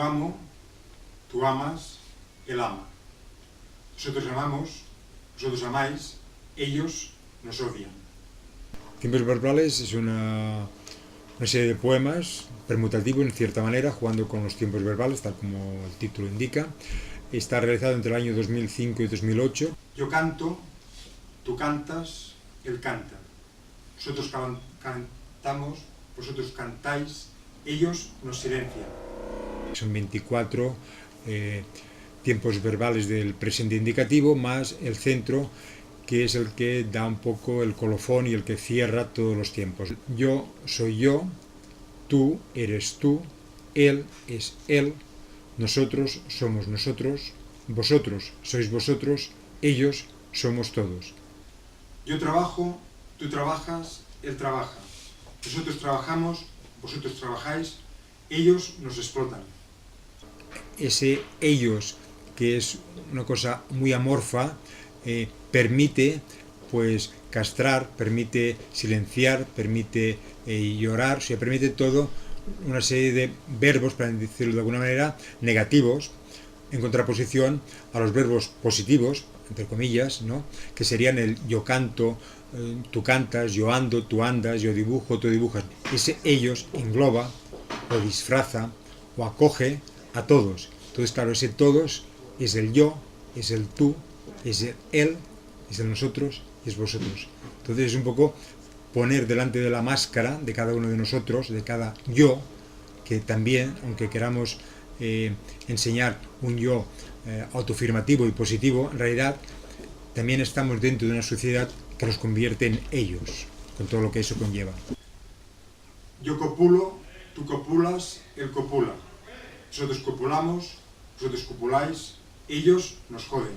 amo, tú amas, él ama. Nosotros amamos, vosotros amáis, ellos nos odian. Tiempos verbales es una serie de poemas permutativos en cierta manera, jugando con los tiempos verbales, tal como el título indica. Está realizado entre el año 2005 y 2008. Yo canto, tú cantas, él canta. Nosotros cantamos, vosotros cantáis, ellos nos silencian. Son 24 tiempos verbales del presente indicativo, más el centro, que es el que da un poco el colofón y el que cierra todos los tiempos. Yo soy yo, tú eres tú, él es él, nosotros somos nosotros, vosotros sois vosotros, ellos somos todos. Yo trabajo, tú trabajas, él trabaja. Nosotros trabajamos, vosotros trabajáis, ellos nos explotan. Ese ellos, que es una cosa muy amorfa, permite pues castrar, permite silenciar, permite llorar, o sea, permite todo una serie de verbos, para decirlo de alguna manera, negativos, en contraposición a los verbos positivos, entre comillas, ¿no? Que serían el yo canto, tú cantas, yo ando, tú andas, yo dibujo, tú dibujas. Ese ellos engloba o disfraza o acoge a todos. Entonces, claro, ese todos es el yo, es el tú, es el él, es el nosotros y es vosotros. Entonces es un poco poner delante de la máscara de cada uno de nosotros, de cada yo, que también, aunque queramos enseñar un yo autoafirmativo y positivo, en realidad también estamos dentro de una sociedad que nos convierte en ellos, con todo lo que eso conlleva. Yo copulo, tú copulas, él copula. Nosotros copulamos, vosotros copuláis, ellos nos joden.